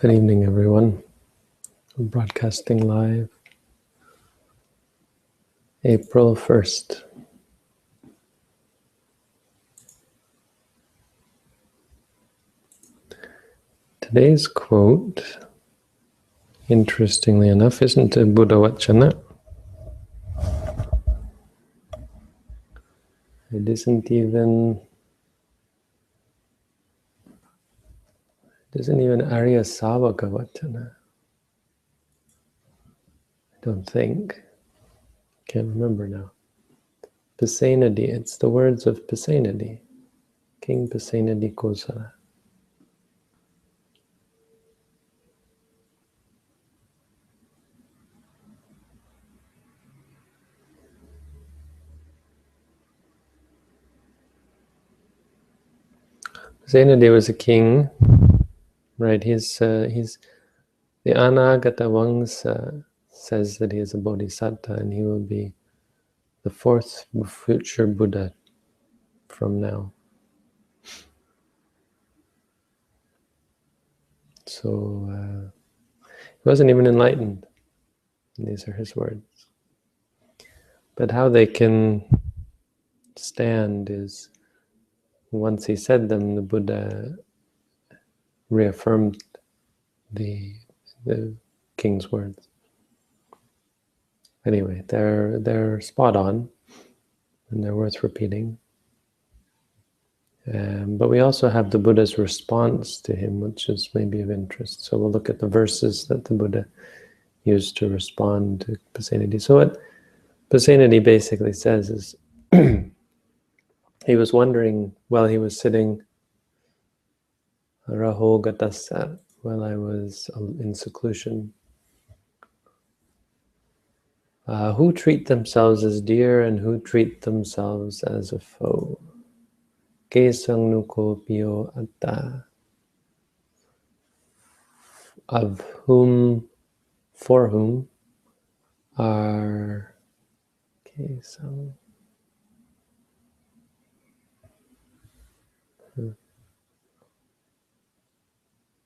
Good evening, everyone. I'm broadcasting live, April 1st. Today's quote, interestingly enough, isn't a Buddha Vachana. It isn't even Arya Savaka Vachana. I don't think. Can't remember now. Pasenadi, it's the words of Pasenadi, King Pasenadi Kosala. Pasenadi was a king, right? He's the Anagata Vangsa says that he is a bodhisattva and he will be the fourth future Buddha from now. So he wasn't even enlightened. These are his words. But how they can stand is, once he said them, the Buddha reaffirmed the king's words. Anyway, they're spot on, and they're worth repeating. But we also have the Buddha's response to him, which is maybe of interest. So we'll look at the verses that the Buddha used to respond to Pasenadi. So what Pasenadi basically says is, he was wondering while he was sitting, Raho Gatassa, while I was in seclusion, who treat themselves as dear and who treat themselves as a foe. Kesang nuko pio atta, of whom, for whom, are Kesang.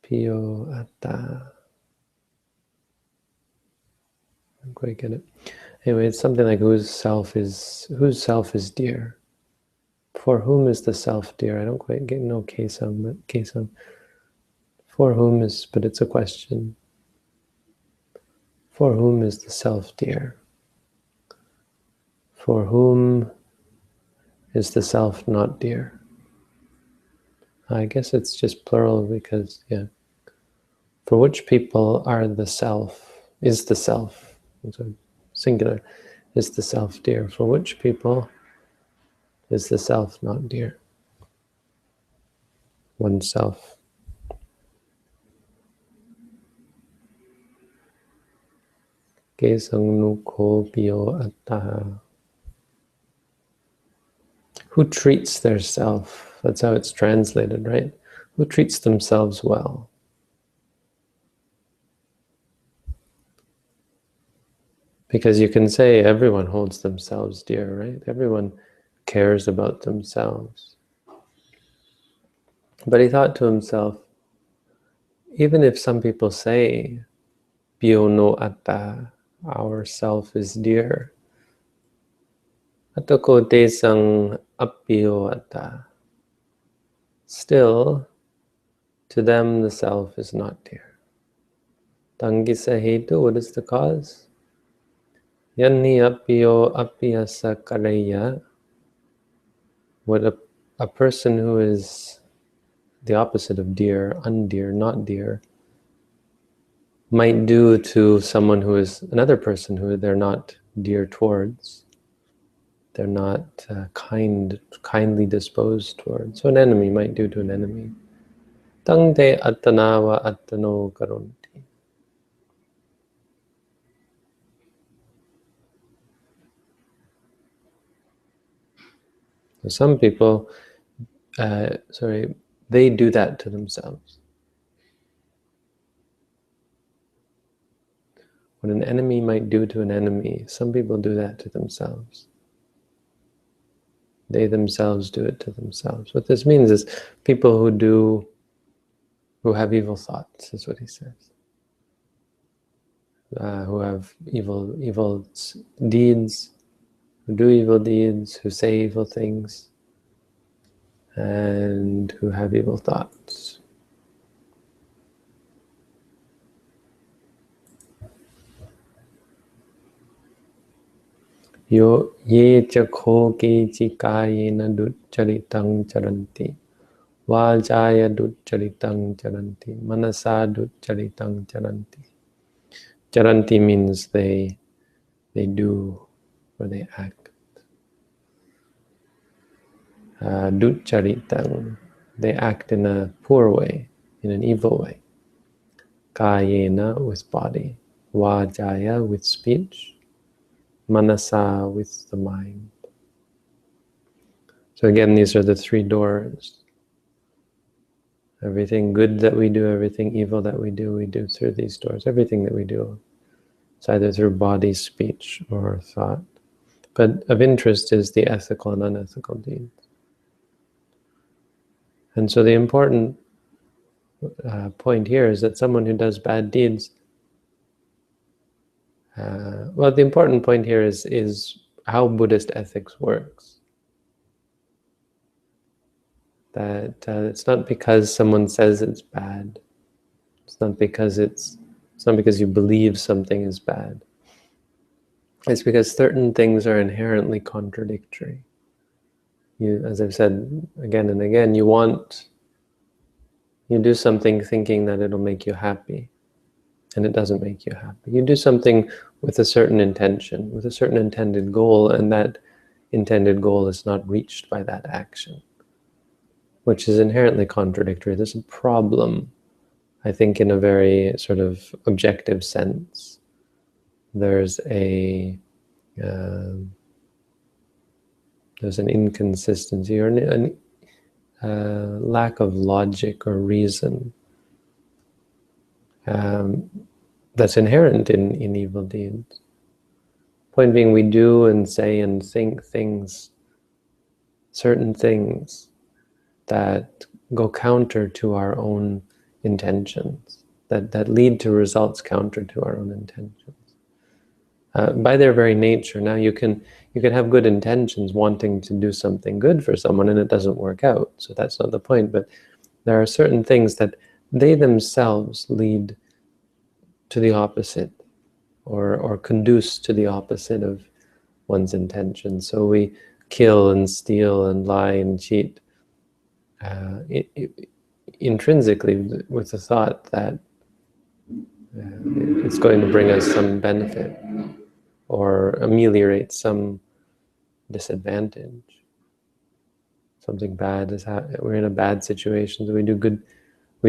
Pio atta. I don't quite get it. Anyway, it's something like whose self is dear. For whom is the self dear? I don't quite get no kesam, but kesam. For whom is, but it's a question. For whom is the self dear? For whom is the self not dear? I guess it's just plural because, yeah. For which people are the self, is the self, so singular, is the self dear? For which people is the self not dear? Oneself. Kesang nuko pio attaha. Who treats their self? That's how it's translated, right? Who treats themselves well? Because you can say everyone holds themselves dear, right? Everyone cares about themselves. But he thought to himself, even if some people say, Pio no atta, our self is dear, atoko desang appio atta, still, to them the self is not dear. Tangisa hetu, what is the cause? Yanni appio appiyasa kareya, what a person who is the opposite of dear, undear, not dear, might do to someone who is another person who they're not dear towards, they're not kindly disposed towards. So an enemy might do to an enemy. Tang te attanawa attano karonti. So some people, they do that to themselves. What an enemy might do to an enemy, some people do that to themselves. They themselves do it to themselves. What this means is people who do who have evil thoughts, is what he says. Who have evil deeds, who do evil deeds, who say evil things, and who have evil thoughts. Yo ye chakho ki chikayena duccharitang charanti. Vajaya duccharitang charanti. Manasa duccharitang charanti. Charanti means they do or they act. Duccharitang, they act in a poor way, in an evil way. Kayena, with body. Vajaya, with speech. Manasa, with the mind. So again, these are the three doors. Everything good that we do, everything evil that we do through these doors. Everything that we do, it's either through body, speech, or thought. But of interest is the ethical and unethical deeds. And so the important point here is that someone who does bad deeds, well, the important point here is how Buddhist ethics works. That it's not because someone says it's bad. It's not because you believe something is bad. It's because certain things are inherently contradictory. As I've said again and again, you do something thinking that it'll make you happy, and it doesn't make you happy. You do something with a certain intention, with a certain intended goal, and that intended goal is not reached by that action, which is inherently contradictory. There's a problem, I think, in a very sort of objective sense. There's an inconsistency or a lack of logic or reason that's inherent in evil deeds. Point being, we do and say and think certain things that go counter to our own intentions, that lead to results counter to our own intentions. By their very nature. Now you can have good intentions wanting to do something good for someone and it doesn't work out, so that's not the point, but there are certain things that they themselves lead to the opposite or conduce to the opposite of one's intention. So we kill and steal and lie and cheat intrinsically with the thought that it's going to bring us some benefit or ameliorate some disadvantage. Something bad is happening. We're in a bad situation, so we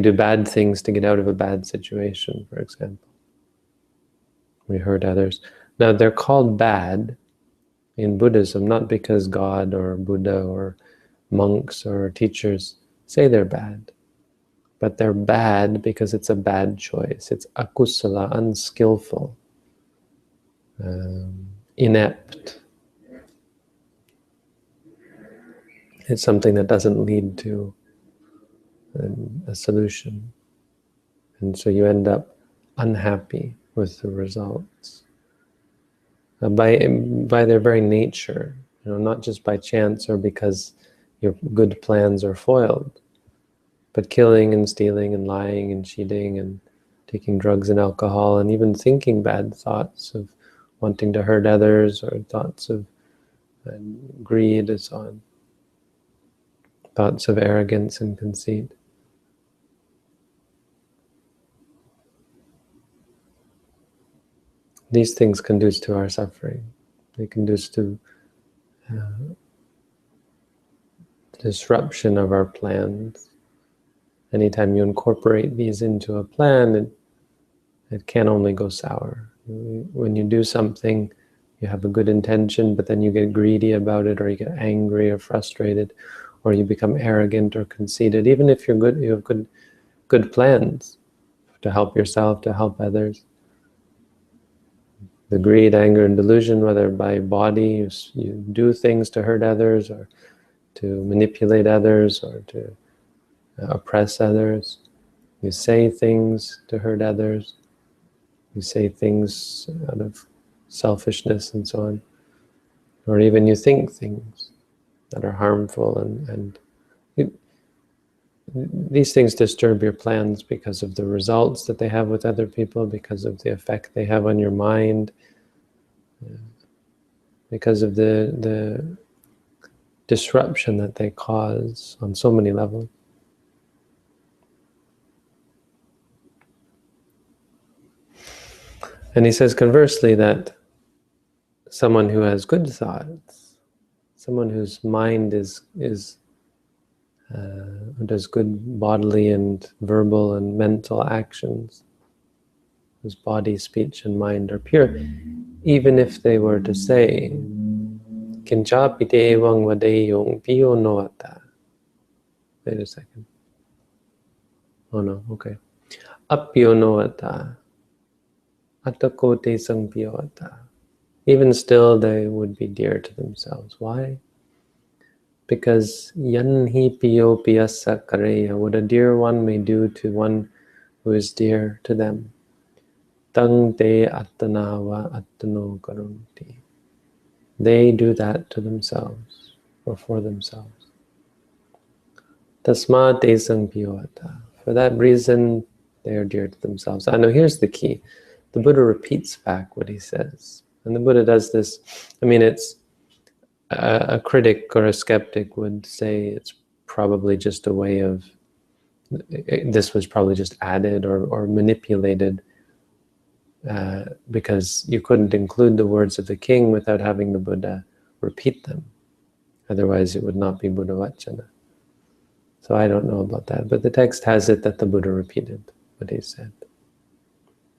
do bad things to get out of a bad situation, for example. We hurt others. Now, they're called bad in Buddhism, not because God or Buddha or monks or teachers say they're bad, but they're bad because it's a bad choice. It's akusala, unskillful, inept. It's something that doesn't lead to a solution. And so you end up unhappy with the results. By their very nature, not just by chance or because your good plans are foiled, but killing and stealing and lying and cheating and taking drugs and alcohol and even thinking bad thoughts of wanting to hurt others or thoughts of greed and so on. Thoughts of arrogance and conceit. These things conduce to our suffering. They conduce to disruption of our plans. Anytime you incorporate these into a plan, it can only go sour. When you do something, you have a good intention, but then you get greedy about it, or you get angry or frustrated, or you become arrogant or conceited. Even if you're good, you have good plans to help yourself, to help others. The greed, anger, and delusion, whether by body, you do things to hurt others, or to manipulate others, or to oppress others. You say things to hurt others. You say things out of selfishness and so on. Or even you think things that are harmful, and these things disturb your plans because of the results that they have with other people, because of the effect they have on your mind, because of the disruption that they cause on so many levels. And he says conversely that someone who has good thoughts, someone whose mind does good bodily and verbal and mental actions, whose body, speech, and mind are pure, even if they were to say, Kinchapite evang vadeyong piyo noata. Wait a second. Oh no, okay. Appyo noata. Atakote sang piyoata. Even still, they would be dear to themselves. Why? Because yanhi piyo piyasa kareya, what a dear one may do to one who is dear to them. Tang te attanawa attano karunti. They do that to themselves or for themselves. Tasma te sang piyoata. For that reason, they are dear to themselves. I know here's the key. The Buddha repeats back what he says. And the Buddha does this, I mean, it's a critic or a skeptic would say it's probably just a way of, this was probably just added or manipulated because you couldn't include the words of the king without having the Buddha repeat them. Otherwise it would not be Buddha Vachana. So I don't know about that, but the text has it that the Buddha repeated what he said.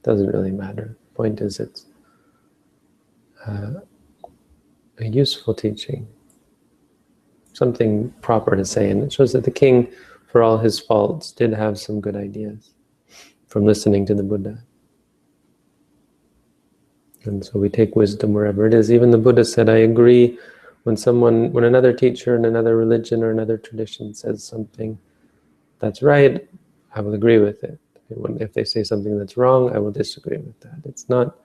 Doesn't really matter. The point is it's a useful teaching, something proper to say, and it shows that the king, for all his faults, did have some good ideas from listening to the Buddha. And so we take wisdom wherever it is. Even the Buddha said, I agree when another teacher in another religion or another tradition says something that's right, I will agree with it. If they say something that's wrong, I will disagree with that. It's not,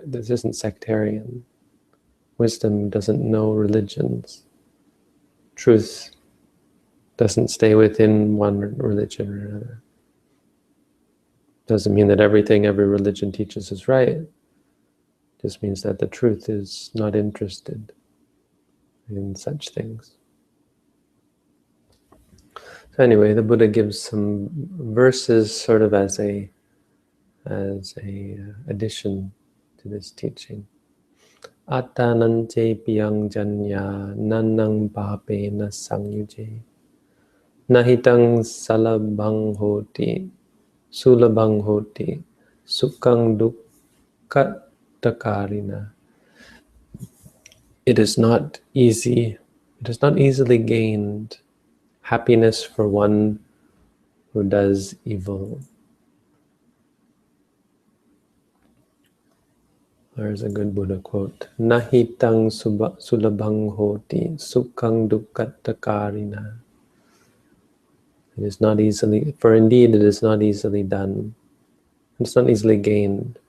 this isn't sectarian. Wisdom doesn't know religions. Truth doesn't stay within one religion or another. Doesn't mean that everything every religion teaches is right. It just means that the truth is not interested in such things. So anyway, the Buddha gives some verses sort of as a addition to this teaching. Attanante piyang janya nanang papena sangyuje nahitang salabang hoti sulabang hoti sukang dukkatakarina. It is not easily gained happiness for one who does evil. There's a good Buddha quote. Nahitang sulabang hoti sukang dukkatakarina. It is not easily, for indeed it is not easily done. It's not easily gained.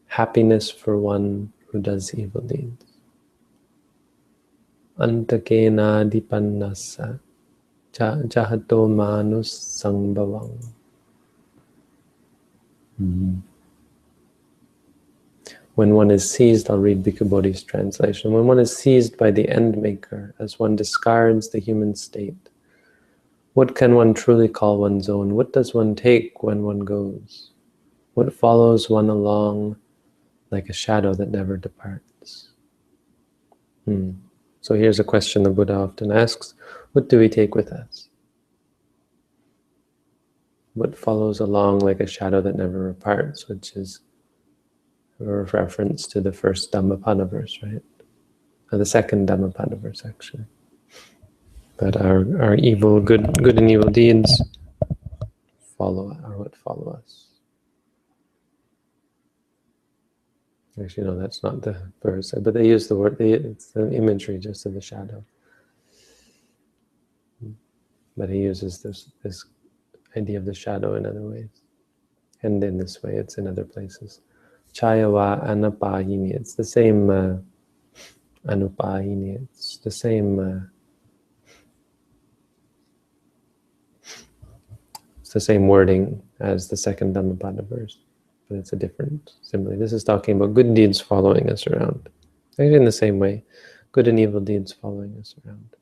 Happiness for one who does evil deeds. Antakena dipannasa jahato manus sangbhavang. When one is seized, I'll read Bhikkhu Bodhi's translation. When one is seized by the end maker, as one discards the human state, what can one truly call one's own? What does one take when one goes? What follows one along like a shadow that never departs? So here's a question the Buddha often asks. What do we take with us? What follows along like a shadow that never departs, which is a reference to the first Dhammapada verse, right? Or the second Dhammapada verse, actually. That our evil, good and evil deeds are what follow us. Actually, no, that's not the verse, but they use the word, it's the imagery just of the shadow. But he uses this idea of the shadow in other ways. And in this way, it's in other places. Chayava anapahini. It's the same anupahini. It's the same. It's the same wording as the second Dhammapada verse, but it's a different simile. This is talking about good deeds following us around. Actually, in the same way, good and evil deeds following us around.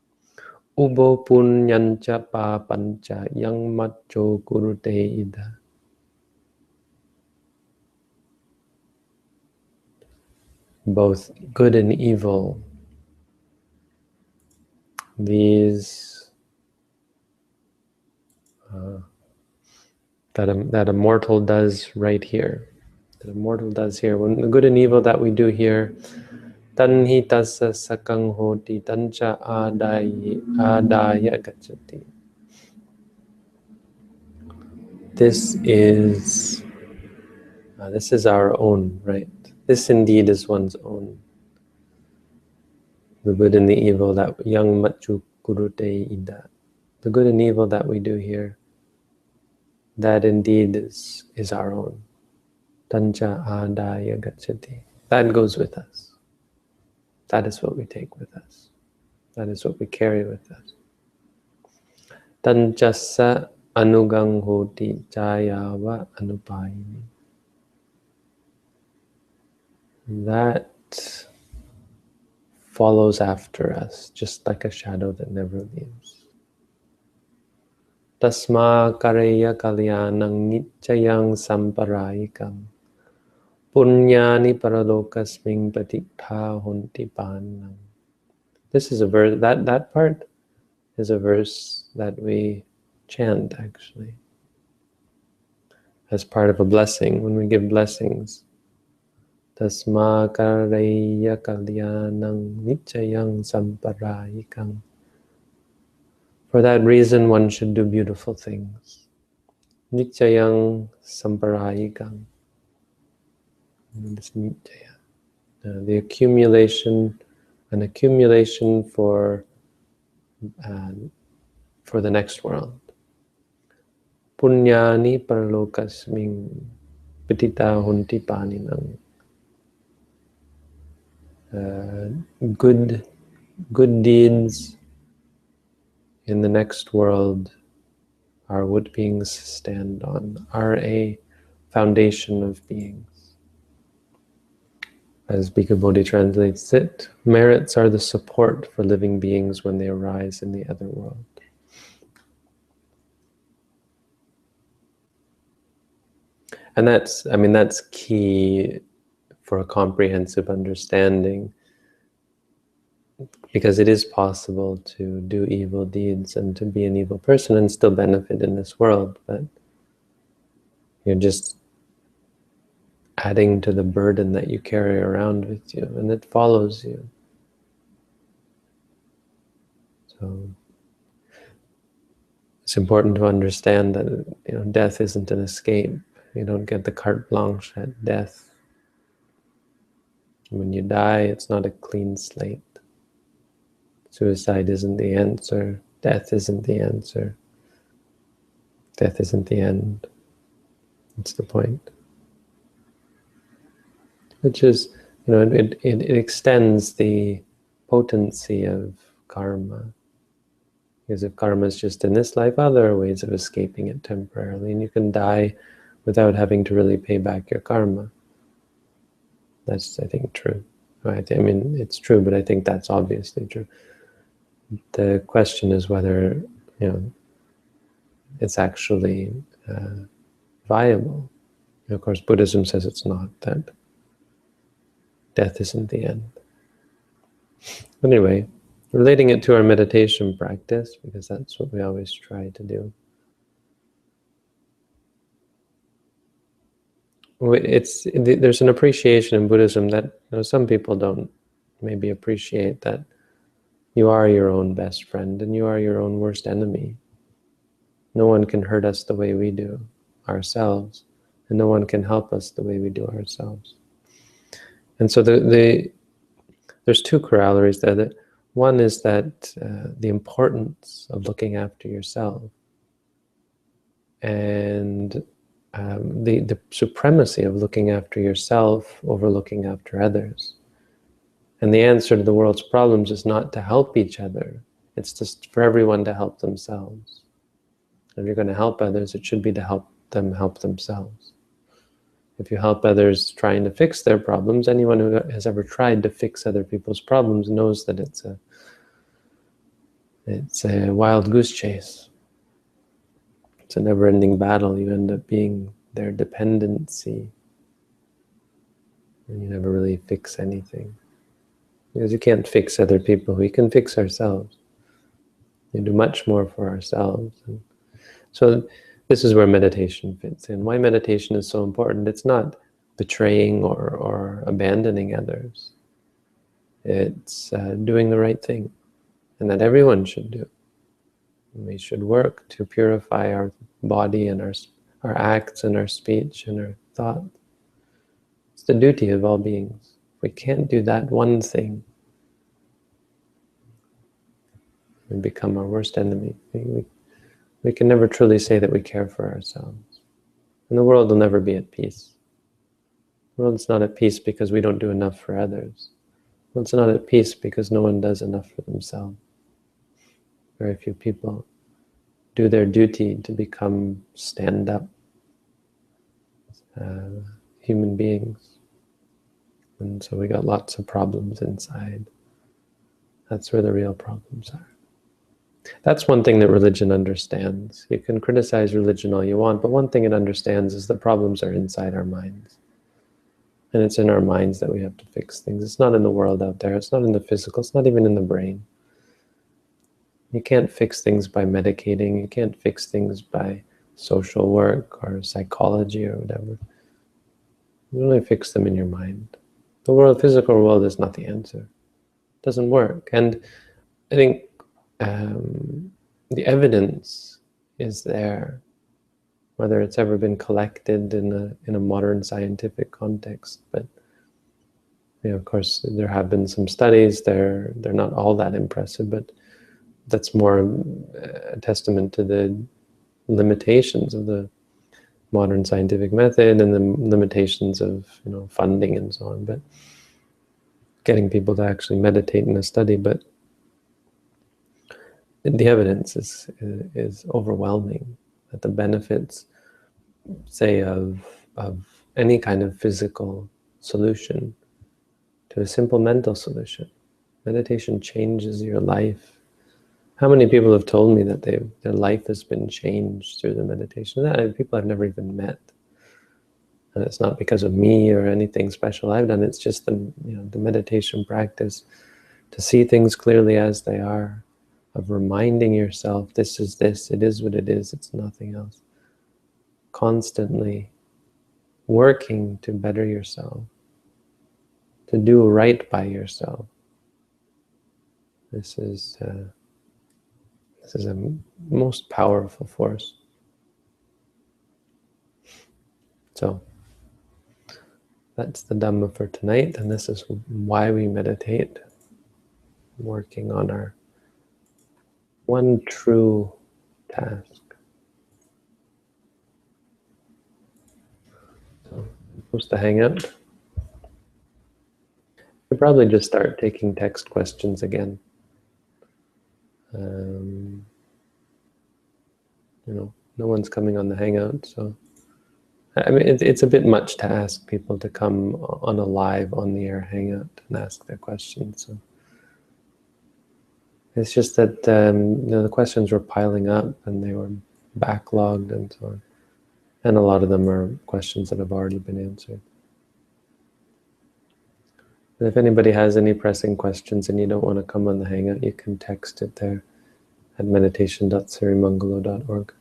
Ubo punyancha papancha yang macho kurute ida. Both good and evil, these that a mortal does right here, that a mortal does here. When the good and evil that we do here, tanhi tassa sakang hoti tancha adaya gacchati. This is our own, right? This indeed is one's own. The good and the evil that yang machu kurute ida. The good and evil that we do here, that indeed is our own. Tancha adaya gacchati. That goes with us. That is what we take with us. That is what we carry with us. Tanchassa anugang hoti jayava anupayini. That follows after us, just like a shadow that never leaves. Tasma kareya kalyanang nityayang samparayikam punyani paralokasming patikha honti panam. This is a verse, that part is a verse that we chant actually as part of a blessing when we give blessings. Tasma kareya kalyanang nityayang samparayikam. For that reason, one should do beautiful things. Nityayang samparayikam. The accumulation, an accumulation for the next world. Punyani paralokasming pitita hunti paninam. Good deeds in the next world are what beings stand on, are a foundation of beings. As Bhikkhu Bodhi translates it, merits are the support for living beings when they arise in the other world. And that's key for a comprehensive understanding, because it is possible to do evil deeds and to be an evil person and still benefit in this world, but you're just adding to the burden that you carry around with you, and it follows you. So it's important to understand that death isn't an escape. You don't get the carte blanche at death. When you die, it's not a clean slate. Suicide isn't the answer. Death isn't the answer. Death isn't the end. That's the point. Which is, it extends the potency of karma. Because if karma is just in this life, there are ways of escaping it temporarily, and you can die without having to really pay back your karma. That's, I think, true. Right? I mean, it's true, but I think that's obviously true. The question is whether, it's actually viable. Of course, Buddhism says it's not, that death isn't the end. Anyway, relating it to our meditation practice, because that's what we always try to do. There's an appreciation in Buddhism that some people don't maybe appreciate, that you are your own best friend and you are your own worst enemy. No one can hurt us the way we do ourselves, and no one can help us the way we do ourselves. And so there's two corollaries there. One is that the importance of looking after yourself and the supremacy of looking after yourself over looking after others. And the answer to the world's problems is not to help each other. It's just for everyone to help themselves. If you're going to help others, it should be to help them help themselves. If you help others trying to fix their problems, anyone who has ever tried to fix other people's problems knows that it's a wild goose chase. It's a never-ending battle. You end up being their dependency, and you never really fix anything. Because you can't fix other people, we can fix ourselves. We do much more for ourselves. And so this is where meditation fits in. Why meditation is so important? It's not betraying or abandoning others. It's doing the right thing, and that everyone should do. We should work to purify our body and our acts and our speech and our thought. It's the duty of all beings. If we can't do that one thing, we become our worst enemy. We can never truly say that we care for ourselves. And the world will never be at peace. The world's not at peace because we don't do enough for others. The world's not at peace because no one does enough for themselves. Very few people do their duty to become stand-up human beings. And so we got lots of problems inside. That's where the real problems are. That's one thing that religion understands. You can criticize religion all you want, but one thing it understands is the problems are inside our minds. And it's in our minds that we have to fix things. It's not in the world out there. It's not in the physical. It's not even in the brain. You can't fix things by medicating. You can't fix things by social work or psychology or whatever. You only fix them in your mind. The physical world is not the answer. It doesn't work. And I think the evidence is there, whether it's ever been collected in a modern scientific context. But of course, there have been some studies. They're not all that impressive, but that's more a testament to the limitations of the modern scientific method and the limitations of funding and so on. But getting people to actually meditate in a study, but the evidence is overwhelming that the benefits, say, of any kind of physical solution to a simple mental solution. Meditation changes your life. How many people have told me that their life has been changed through the meditation? People I've never even met. And it's not because of me or anything special I've done. It's just the meditation practice, to see things clearly as they are, of reminding yourself, this is this, it is what it is, it's nothing else. Constantly working to better yourself, to do right by yourself. This is a most powerful force. So that's the Dhamma for tonight, and this is why we meditate, working on our one true task. So, post the hangout. We'll probably just start taking text questions again. No one's coming on the hangout, so I mean it's a bit much to ask people to come on a live, on the air hangout and ask their questions. So it's just that the questions were piling up and they were backlogged and so on. And a lot of them are questions that have already been answered. But if anybody has any pressing questions and you don't want to come on the hangout, you can text it there at meditation.sirimangalo.org.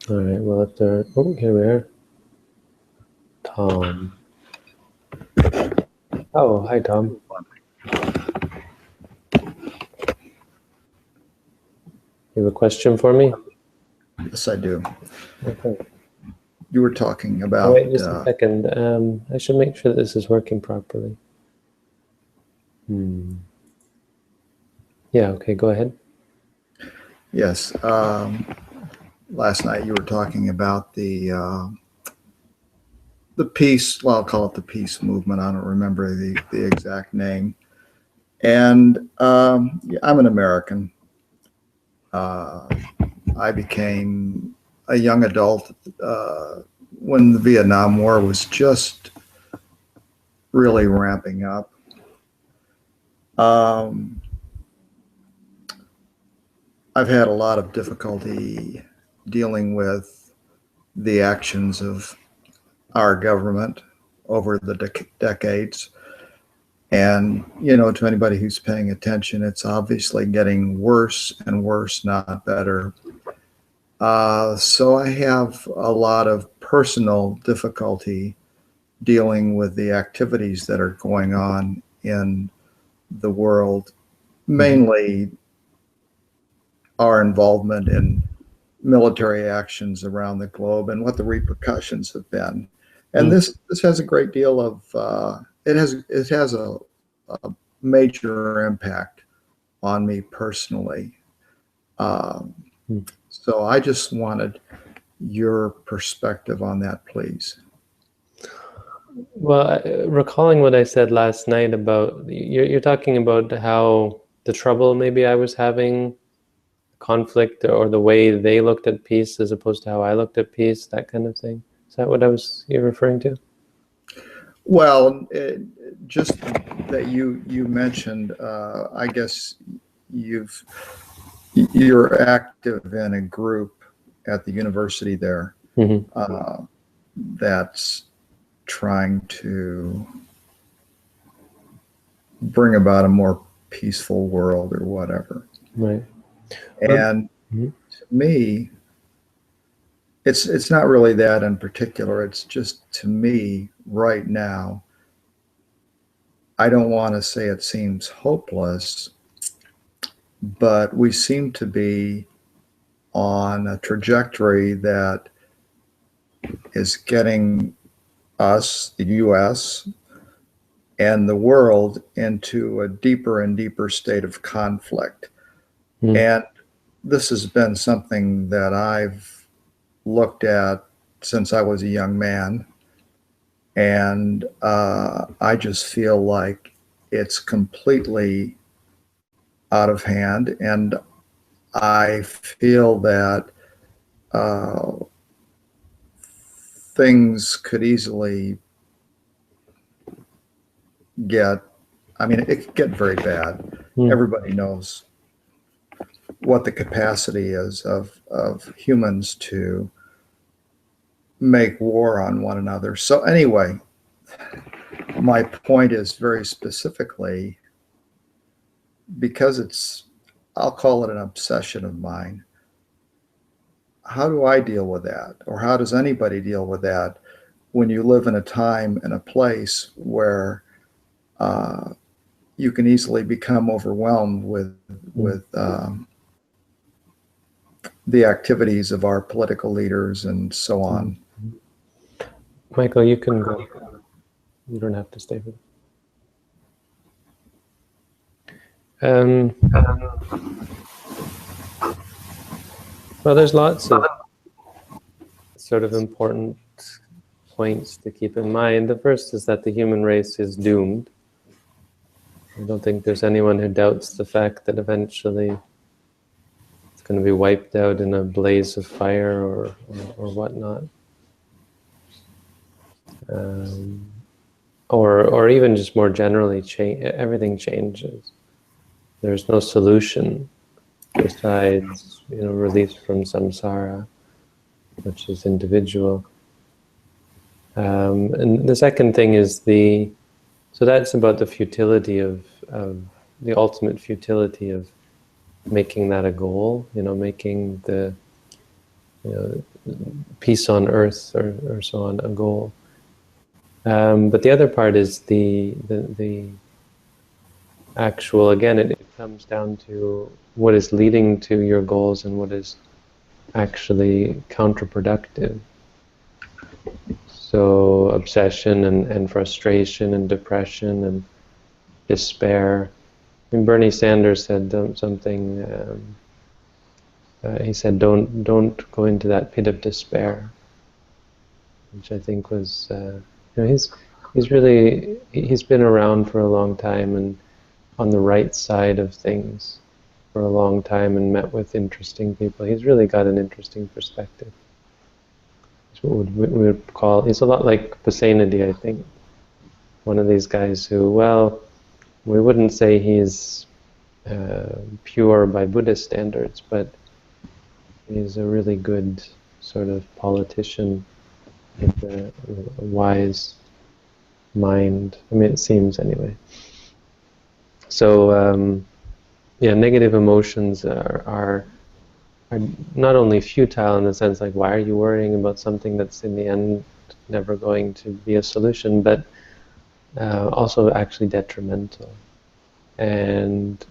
All right, well, if there, oh, here we are. Tom. Oh, hi, Tom. You have a question for me? Yes, I do. Okay. You were talking Oh, about. wait, just a second. I should make sure that this is working properly. Yeah, okay, go ahead. Yes. Last night you were talking about the peace. Well, I'll call it the peace movement. I don't remember the exact name. And I'm an American. I became a young adult when the Vietnam War was just really ramping up. I've had a lot of difficulty dealing with the actions of our government over the decades. And, to anybody who's paying attention, it's obviously getting worse and worse, not better. So I have a lot of personal difficulty dealing with the activities that are going on in the world, mainly our involvement in military actions around the globe and what the repercussions have been. And this has a great deal of it has a major impact on me personally. So I just wanted your perspective on that, please. Well, recalling what I said last night about, you're talking about how the trouble maybe I was having, conflict, or the way they looked at peace as opposed to how I looked at peace, that kind of thing. Is that what you're referring to? Well, just that you mentioned, I guess you're active in a group at the university there that's trying to bring about a more peaceful world or whatever. Right. And to me, it's not really that in particular. It's just, to me right now, I don't want to say it seems hopeless, but we seem to be on a trajectory that is getting us, the US, and the world into a deeper and deeper state of conflict. And this has been something that I've looked at since I was a young man. And I just feel like it's completely out of hand. And I feel that things could easily it could get very bad. Everybody knows what the capacity is of humans to make war on one another. So anyway, my point is very specifically, because I'll call it an obsession of mine. How do I deal with that? Or how does anybody deal with that when you live in a time and a place where you can easily become overwhelmed with the activities of our political leaders and so on? Michael, you can go. You don't have to stay with me. Well, there's lots of sort of important points to keep in mind. The first is that the human race is doomed. I don't think there's anyone who doubts the fact that eventually it's going to be wiped out in a blaze of fire or whatnot. Or even just more generally, everything changes. There's no solution besides, release from samsara, which is individual. And the second thing is so that's about the futility of the ultimate futility of making that a goal, making the peace on earth or so on, a goal. But the other part is the actual, again, it comes down to what is leading to your goals and what is actually counterproductive. So obsession and frustration and depression and despair. I mean, Bernie Sanders said something. He said, "Don't go into that pit of despair," which I think was, he's been around for a long time and on the right side of things for a long time and met with interesting people. He's really got an interesting perspective. It's what we would call, he's a lot like Pasenadi, I think. One of these guys who, well, we wouldn't say he's pure by Buddhist standards, but he's a really good sort of politician with a wise mind. I mean, it seems anyway. So, yeah, negative emotions are not only futile in the sense like, why are you worrying about something that's in the end never going to be a solution, but also actually detrimental. And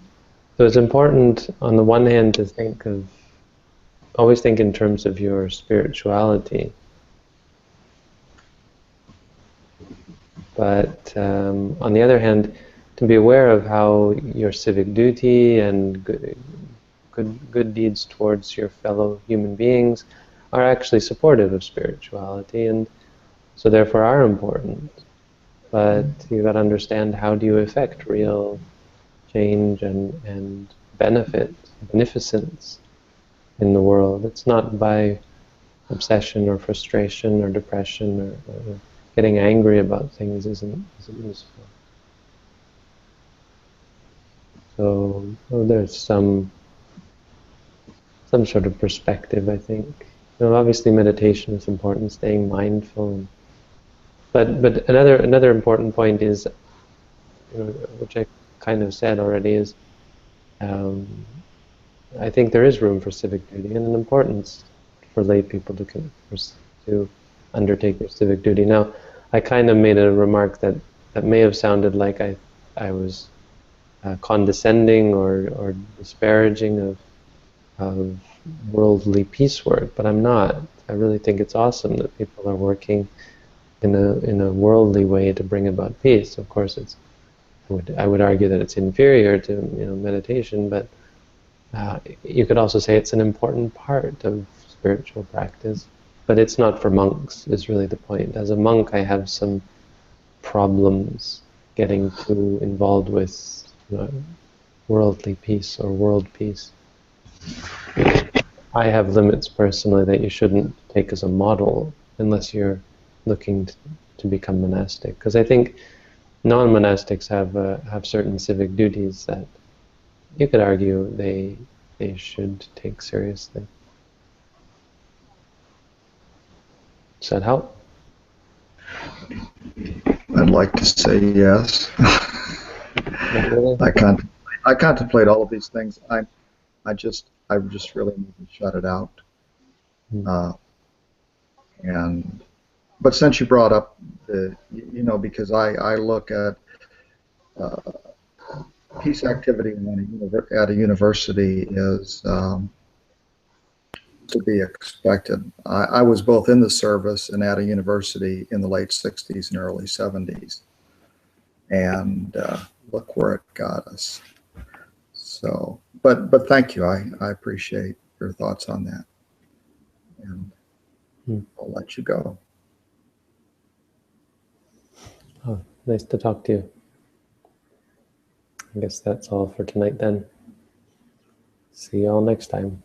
so it's important on the one hand to always think in terms of your spirituality, but on the other hand, to be aware of how your civic duty and good deeds towards your fellow human beings are actually supportive of spirituality, and so therefore are important. But you've got to understand, how do you affect real change and beneficence in the world? It's not by obsession or frustration or depression or getting angry about things isn't useful. So there's some sort of perspective, I think. Obviously meditation is important, staying mindful. But another important point is, which I kind of said already, is I think there is room for civic duty and an importance for lay people to undertake their civic duty. Now, I kind of made a remark that may have sounded like I was condescending or disparaging of worldly peace work, but I'm not. I really think it's awesome that people are working in a worldly way to bring about peace. Of course, I would argue that it's inferior to meditation, but you could also say it's an important part of spiritual practice. But it's not for monks, is really the point. As a monk, I have some problems getting too involved with worldly peace or world peace. I have limits personally that you shouldn't take as a model unless you're looking to become monastic. Because I think non-monastics have certain civic duties that you could argue they should take seriously. Does that help? I'd like to say yes. I contemplate all of these things. I just really need to shut it out. But since you brought up because I look at peace activity at a university is to be expected. I was both in the service and at a university in the late 60s and early 70s. And look where it got us. So, but thank you. I appreciate your thoughts on that. And I'll let you go. Oh, nice to talk to you. I guess that's all for tonight then. See you all next time.